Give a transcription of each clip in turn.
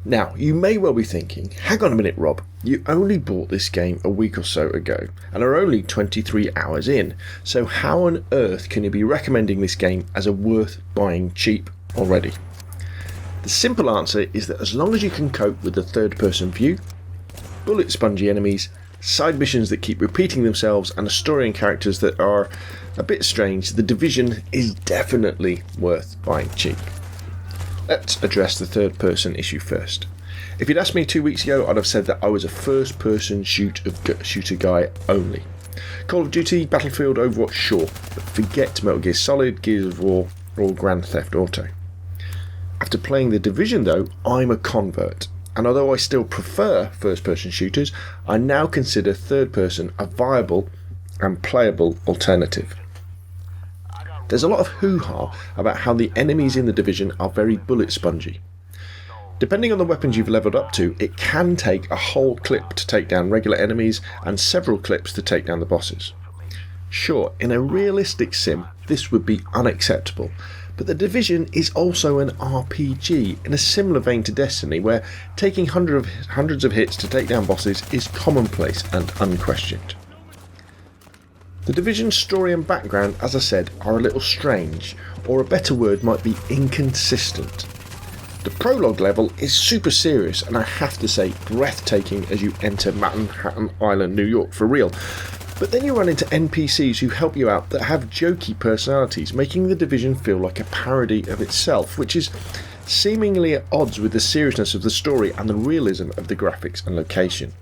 Now, you may well be thinking, hang on a minute Rob, you only bought this game a week or so ago and are only 23 hours in, so how on earth can you be recommending this game as a worth buying cheap already? The simple answer is that as long as you can cope with the third person view, bullet spongy enemies, side missions that keep repeating themselves and a story and characters that are a bit strange, The Division is definitely worth buying cheap. Let's address the third person issue first. If you'd asked me 2 weeks ago, I'd have said that I was a first person shooter guy only. Call of Duty, Battlefield, Overwatch, sure, but forget Metal Gear Solid, Gears of War or Grand Theft Auto. After playing The Division though, I'm a convert, and although I still prefer first person shooters, I now consider third person a viable and playable alternative. There's a lot of hoo-ha about how the enemies in The Division are very bullet spongy. Depending on the weapons you've leveled up to, it can take a whole clip to take down regular enemies and several clips to take down the bosses. Sure, in a realistic sim, this would be unacceptable, but The Division is also an RPG in a similar vein to Destiny, where taking hundreds of hits to take down bosses is commonplace and unquestioned. The Division's story and background, as I said, are a little strange, or a better word might be inconsistent. The prologue level is super serious and I have to say breathtaking as you enter Manhattan Island, New York for real. But then you run into NPCs who help you out that have jokey personalities, making The Division feel like a parody of itself, which is seemingly at odds with the seriousness of the story and the realism of the graphics and location.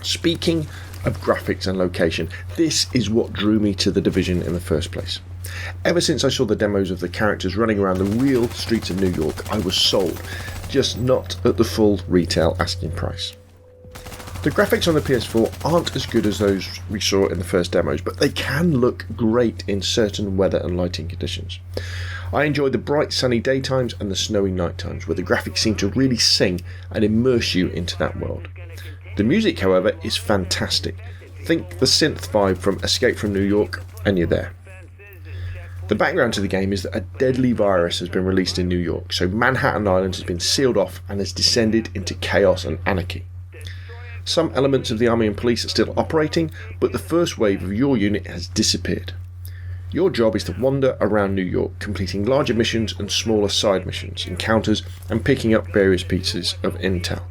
Speaking of graphics and location, this is what drew me to The Division in the first place. Ever since I saw the demos of the characters running around the real streets of New York, I was sold, just not at the full retail asking price. The graphics on the PS4 aren't as good as those we saw in the first demos, but they can look great in certain weather and lighting conditions. I enjoy the bright sunny daytimes and the snowy night times, where the graphics seem to really sing and immerse you into that world. The music, however, is fantastic. Think the synth vibe from Escape from New York and you're there. The background to the game is that a deadly virus has been released in New York, so Manhattan Island has been sealed off and has descended into chaos and anarchy. Some elements of the army and police are still operating, but the first wave of your unit has disappeared. Your job is to wander around New York, completing larger missions and smaller side missions, encounters, and picking up various pieces of intel.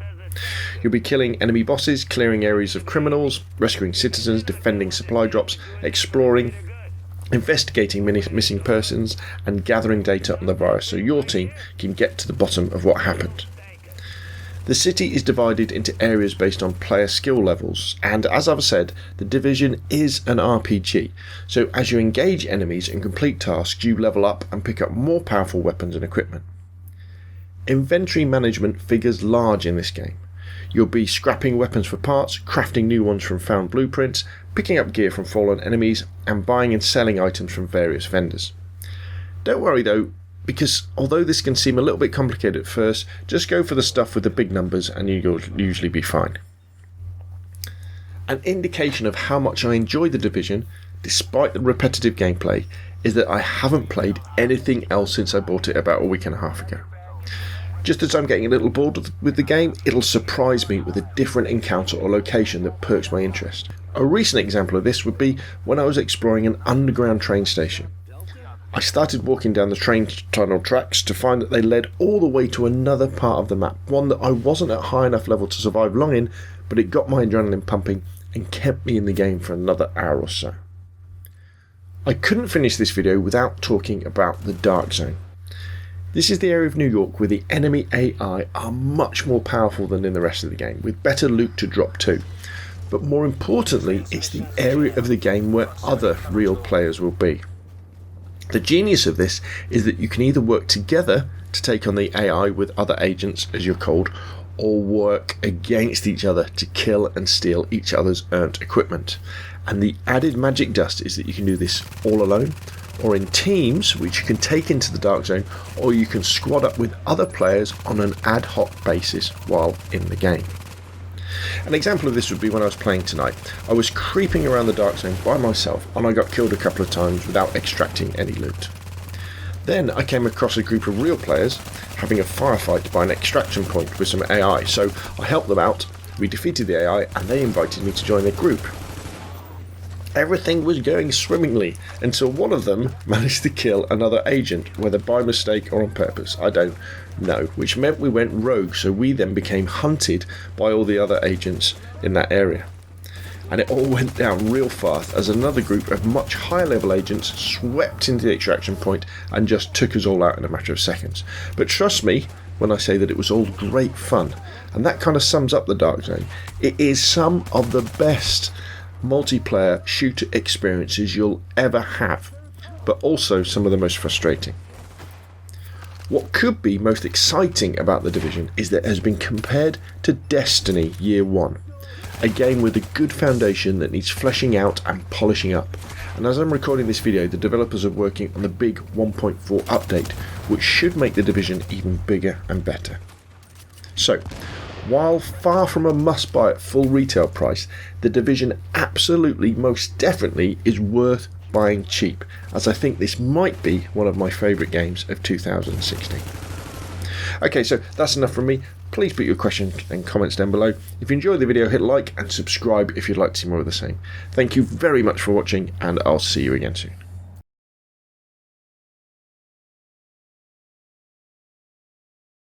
You'll be killing enemy bosses, clearing areas of criminals, rescuing citizens, defending supply drops, exploring, investigating missing persons, and gathering data on the virus so your team can get to the bottom of what happened. The city is divided into areas based on player skill levels, and as I've said, The Division is an RPG, so as you engage enemies and complete tasks, you level up and pick up more powerful weapons and equipment. Inventory management figures large in this game. You'll be scrapping weapons for parts, crafting new ones from found blueprints, picking up gear from fallen enemies, and buying and selling items from various vendors. Don't worry though, because although this can seem a little bit complicated at first, just go for the stuff with the big numbers and you'll usually be fine. An indication of how much I enjoy The Division, despite the repetitive gameplay, is that I haven't played anything else since I bought it about a week and a half ago. Just as I'm getting a little bored with the game, it'll surprise me with a different encounter or location that perks my interest. A recent example of this would be when I was exploring an underground train station. I started walking down the train tunnel tracks to find that they led all the way to another part of the map, one that I wasn't at high enough level to survive long in, but it got my adrenaline pumping and kept me in the game for another hour or so. I couldn't finish this video without talking about the Dark Zone. This is the area of New York where the enemy AI are much more powerful than in the rest of the game, with better loot to drop too. But more importantly, it's the area of the game where other real players will be. The genius of this is that you can either work together to take on the AI with other agents, as you're called, or work against each other to kill and steal each other's earned equipment. And the added magic dust is that you can do this all alone, or in teams, which you can take into the Dark Zone, or you can squad up with other players on an ad hoc basis while in the game. An example of this would be when I was playing tonight. I was creeping around the Dark Zone by myself and I got killed a couple of times without extracting any loot. Then I came across a group of real players having a firefight by an extraction point with some AI, so I helped them out, we defeated the AI, and they invited me to join their group. Everything was going swimmingly until one of them managed to kill another agent, whether by mistake or on purpose, I don't know, which meant we went rogue, so we then became hunted by all the other agents in that area. And it all went down real fast as another group of much higher level agents swept into the extraction point and just took us all out in a matter of seconds. But trust me when I say that it was all great fun, and that kind of sums up the Dark Zone. It is some of the best multiplayer shooter experiences you'll ever have, but also some of the most frustrating. What could be most exciting about The Division is that it has been compared to Destiny Year 1, a game with a good foundation that needs fleshing out and polishing up. And as I'm recording this video, the developers are working on the big 1.4 update, which should make The Division even bigger and better. So, while far from a must-buy at full retail price, The Division absolutely, most definitely is worth buying cheap, as I think this might be one of my favourite games of 2016. Okay, so that's enough from me. Please put your questions and comments down below. If you enjoyed the video, hit like and subscribe if you'd like to see more of the same. Thank you very much for watching, and I'll see you again soon.